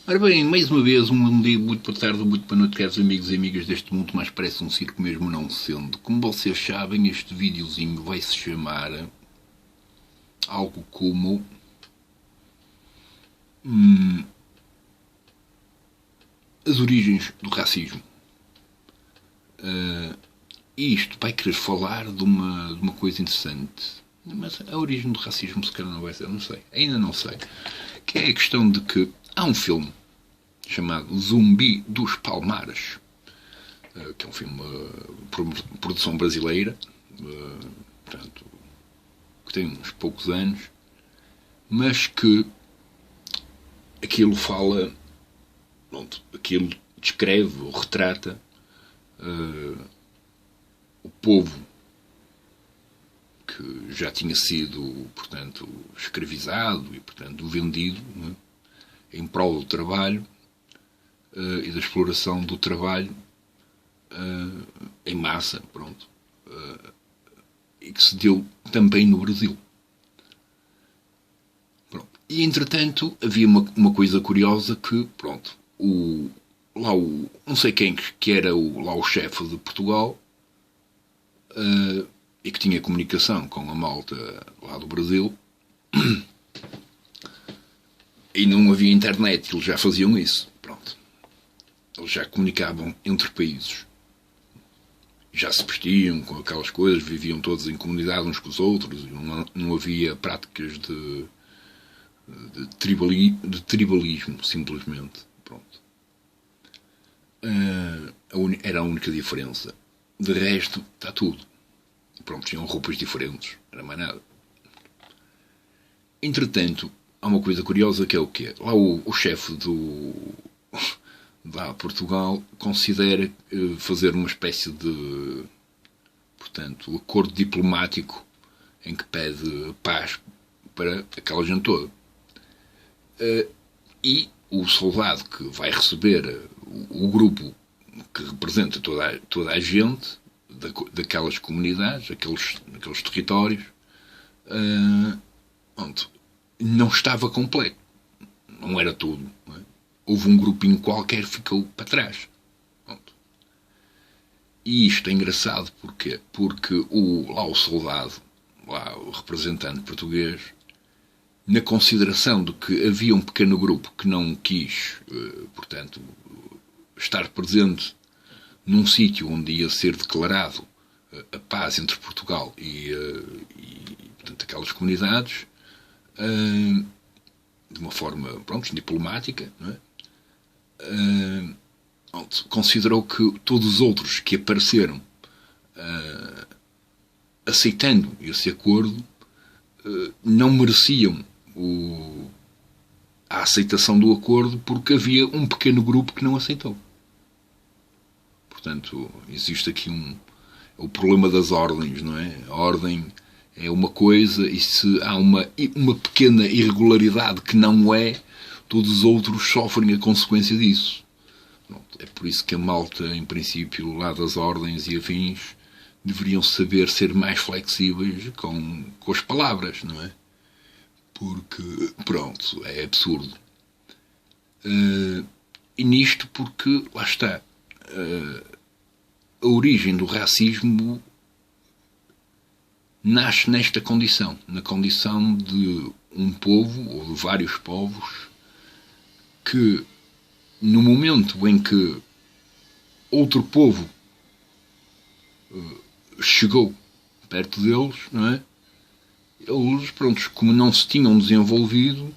Ora bem, mais uma vez, um dia muito boa tarde, muito boa noite, caros amigos e amigas deste mundo, mas parece um circo mesmo não sendo. Como vocês sabem, este videozinho vai se chamar algo como as origens do racismo. E isto vai querer falar de uma coisa interessante, mas a origem do racismo se calhar não vai ser, não sei, ainda não sei. Que é a questão de que há um filme chamado Zumbi dos Palmares, que é um filme de produção brasileira, portanto, que tem uns poucos anos, mas que aquilo fala, pronto, aquilo descreve ou retrata o povo que já tinha sido, portanto, escravizado e, portanto, vendido, né, em prol do trabalho e da exploração do trabalho em massa, pronto, e que se deu também no Brasil. Pronto. E, entretanto, havia uma coisa curiosa que, pronto, não sei quem que era o chefe de Portugal, e que tinha comunicação com a malta lá do Brasil, e não havia internet, eles já faziam isso, pronto. Eles já comunicavam entre países. Já se vestiam com aquelas coisas, viviam todos em comunidade uns com os outros, não havia práticas de tribalismo, simplesmente. Pronto. Era a única diferença. De resto, está tudo. Pronto, tinham roupas diferentes, não era mais nada. Entretanto, há uma coisa curiosa que é o quê? Lá o chefe da Portugal considera fazer uma espécie de, portanto, acordo diplomático em que pede paz para aquela gente toda. E o soldado que vai receber o grupo que representa toda a gente daquelas comunidades, aqueles territórios, não estava completo. Não era tudo. Não é? Houve um grupinho qualquer que ficou para trás. Pronto. E isto é engraçado porque o soldado, lá o representante português, na consideração de que havia um pequeno grupo que não quis, portanto, estar presente num sítio onde ia ser declarado a paz entre Portugal e portanto, aquelas comunidades, de uma forma, pronto, diplomática, não é? Considerou que todos os outros que apareceram aceitando esse acordo não mereciam a aceitação do acordo porque havia um pequeno grupo que não aceitou. Portanto, existe aqui o problema das ordens, não é? A ordem é uma coisa e se há uma pequena irregularidade que não é, todos os outros sofrem a consequência disso. É por isso que a malta, em princípio, lá das ordens e afins, deveriam saber ser mais flexíveis com as palavras, não é? Porque, pronto, é absurdo. E nisto porque, lá está, a origem do racismo nasce nesta condição, na condição de um povo, ou de vários povos, que no momento em que outro povo chegou perto deles, não é? Eles, pronto, como não se tinham desenvolvido,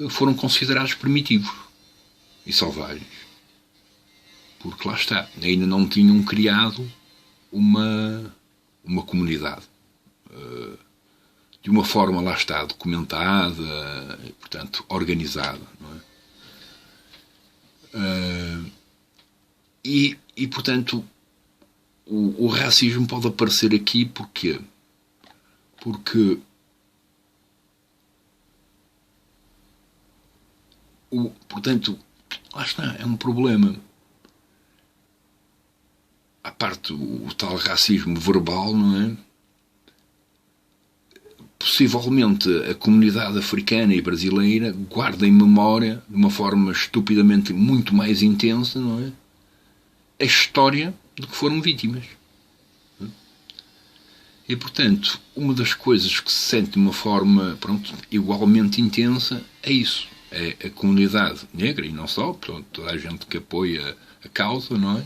foram considerados primitivos e selvagens. Porque lá está, ainda não tinham criado uma comunidade. De uma forma, lá está, documentada, portanto, organizada. Não é? E portanto, o racismo pode aparecer aqui porquê? Porque portanto, lá está, é um problema. À parte o tal racismo verbal, não é? possivelmente a comunidade africana e brasileira guarda em memória, de uma forma estupidamente muito mais intensa, não é? A história de que foram vítimas. E, portanto, uma das coisas que se sente de uma forma, pronto, igualmente intensa é isso. É a comunidade negra, e não só, portanto, toda a gente que apoia a causa, não é?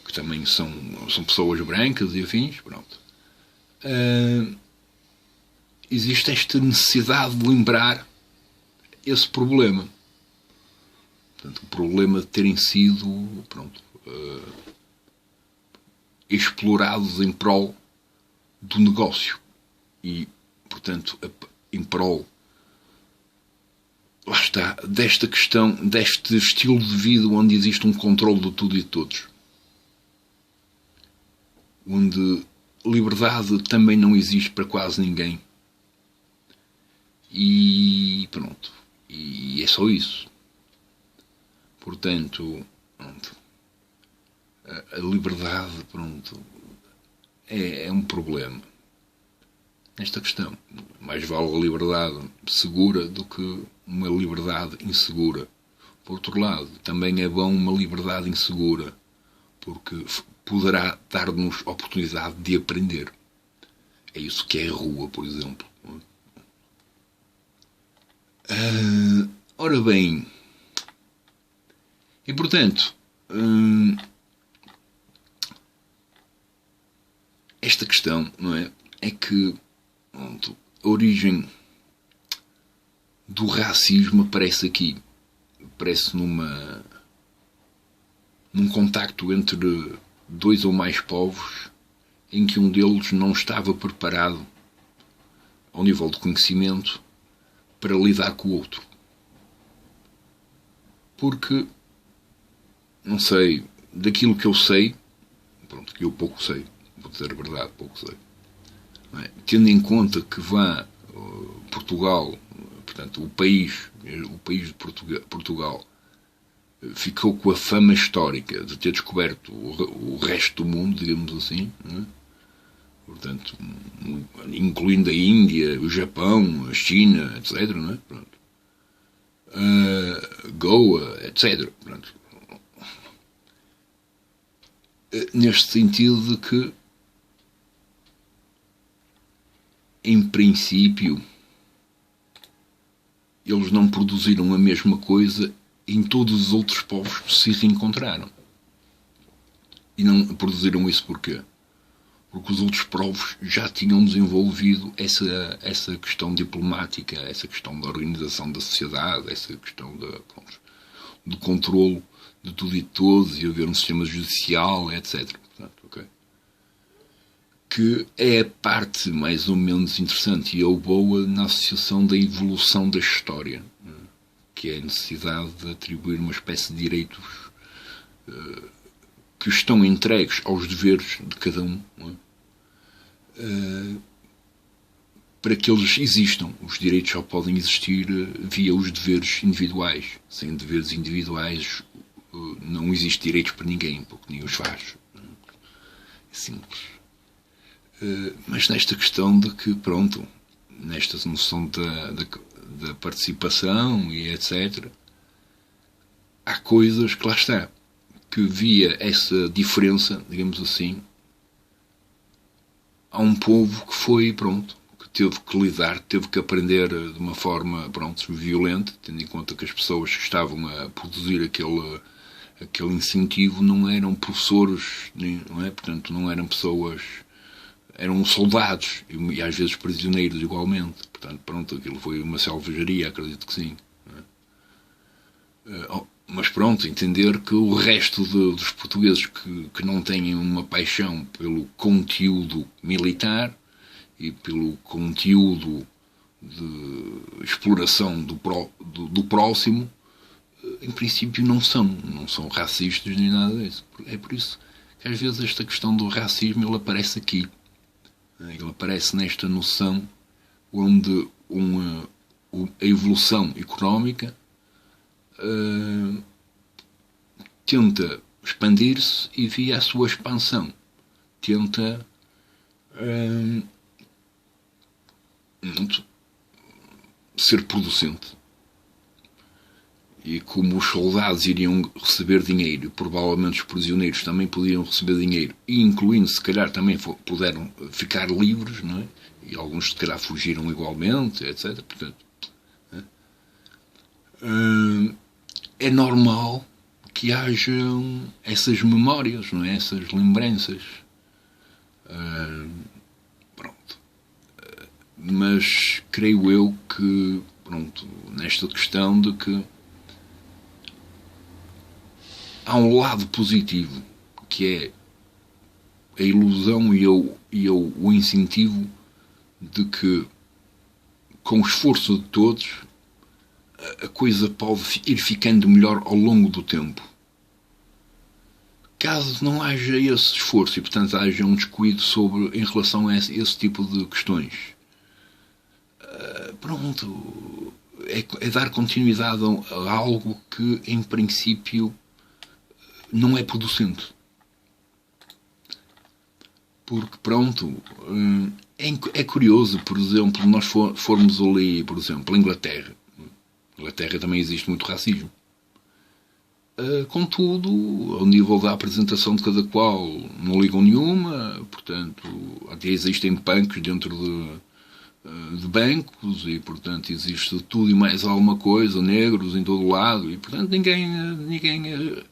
Que também são pessoas brancas e afins, pronto. Existe esta necessidade de lembrar esse problema. Portanto, o problema de terem sido, pronto, explorados em prol do negócio e, portanto, em prol, lá está, desta questão, deste estilo de vida onde existe um controle de tudo e de todos, onde liberdade também não existe para quase ninguém, e pronto, e é só isso. Portanto, pronto, a liberdade, pronto, é um problema nesta questão. Mais vale a liberdade segura do que uma liberdade insegura. Por outro lado, também é bom uma liberdade insegura, porque poderá dar-nos oportunidade de aprender. É isso que é a rua, por exemplo. Ora bem, e portanto, esta questão, não é? É que, pronto, a origem do racismo aparece aqui. Aparece num contacto entre dois ou mais povos em que um deles não estava preparado ao nível de conhecimento para lidar com o outro. Porque, não sei, daquilo que eu sei, pronto, que eu pouco sei, vou dizer a verdade, pouco sei. Não é? Tendo em conta que Portugal, portanto, o país de Portugal ficou com a fama histórica de ter descoberto o resto do mundo, digamos assim, não é? Portanto, incluindo a Índia, o Japão, a China, etc. Não é? Pronto. Goa, etc. Pronto. Neste sentido de que, em princípio, eles não produziram a mesma coisa em todos os outros povos que se reencontraram. E não produziram isso porquê? Porque os outros povos já tinham desenvolvido essa questão diplomática, essa questão da organização da sociedade, essa questão do controlo de tudo e de todos, e haver um sistema judicial, etc. Portanto, okay? Que é a parte mais ou menos interessante e ou boa na associação da evolução da história, que é a necessidade de atribuir uma espécie de direitos que estão entregues aos deveres de cada um, para que eles existam. Os direitos só podem existir via os deveres individuais. Sem deveres individuais não existe direitos para ninguém, porque ninguém os faz. É simples. Mas nesta questão de que, pronto, nesta noção da participação e etc., há coisas que lá está, que via essa diferença, digamos assim, há um povo que foi, pronto, que teve que lidar, teve que aprender de uma forma, pronto, violenta, tendo em conta que as pessoas que estavam a produzir aquele incentivo não eram professores, não é? Portanto, não eram pessoas, eram soldados e às vezes prisioneiros igualmente. Portanto, pronto, aquilo foi uma selvageria, acredito que sim. Mas pronto, entender que o resto dos portugueses que não têm uma paixão pelo conteúdo militar e pelo conteúdo de exploração do próximo, em princípio não são racistas nem nada disso. É por isso que às vezes esta questão do racismo ele aparece aqui. Ele aparece nesta noção onde a evolução económica tenta expandir-se e via a sua expansão tenta muito, ser producente. E como os soldados iriam receber dinheiro, provavelmente os prisioneiros também podiam receber dinheiro, e incluindo, se calhar, também puderam ficar livres, não é? E alguns, se calhar, fugiram igualmente, etc. Portanto, é normal que hajam essas memórias, não é? Essas lembranças. Pronto. Mas creio eu que, pronto, nesta questão de que há um lado positivo, que é a ilusão e o incentivo de que, com o esforço de todos, a coisa pode ir ficando melhor ao longo do tempo. Caso não haja esse esforço e, portanto, haja um descuido em relação a esse tipo de questões, pronto, é dar continuidade a algo que, em princípio, não é producente. Porque, pronto, é curioso, por exemplo, nós formos ali, por exemplo, a Inglaterra. Na Inglaterra também existe muito racismo. Contudo, ao nível da apresentação de cada qual, não ligam nenhuma, portanto, até existem punks dentro de bancos e, portanto, existe tudo e mais alguma coisa, negros em todo lado, e, portanto, ninguém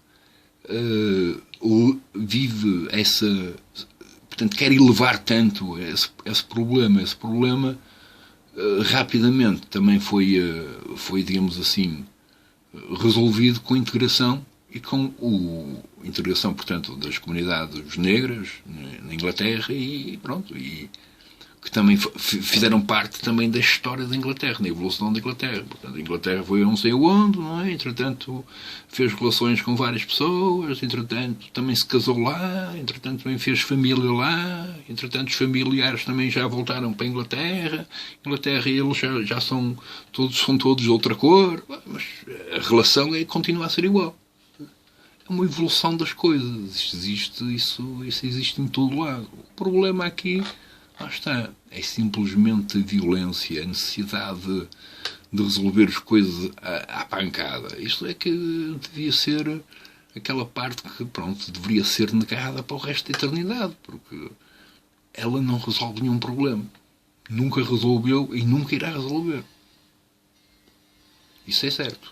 vive essa... Portanto, quer elevar tanto esse problema. Esse problema rapidamente também foi, digamos assim, resolvido com a integração e com a integração, portanto, das comunidades negras na Inglaterra e pronto, e que também fizeram parte também da história da Inglaterra, da evolução da Inglaterra. Portanto, a Inglaterra foi a não sei onde, não é? Entretanto, fez relações com várias pessoas, entretanto, também se casou lá, entretanto, também fez família lá, entretanto, os familiares também já voltaram para a Inglaterra. Inglaterra e eles já são todos de outra cor, mas a relação continua a ser igual. É uma evolução das coisas. Isso existe em todo lado. O problema aqui, lá está, é simplesmente a violência, a necessidade de resolver as coisas à pancada. Isto é que devia ser aquela parte que, pronto, deveria ser negada para o resto da eternidade, porque ela não resolve nenhum problema. Nunca resolveu e nunca irá resolver. Isso é certo.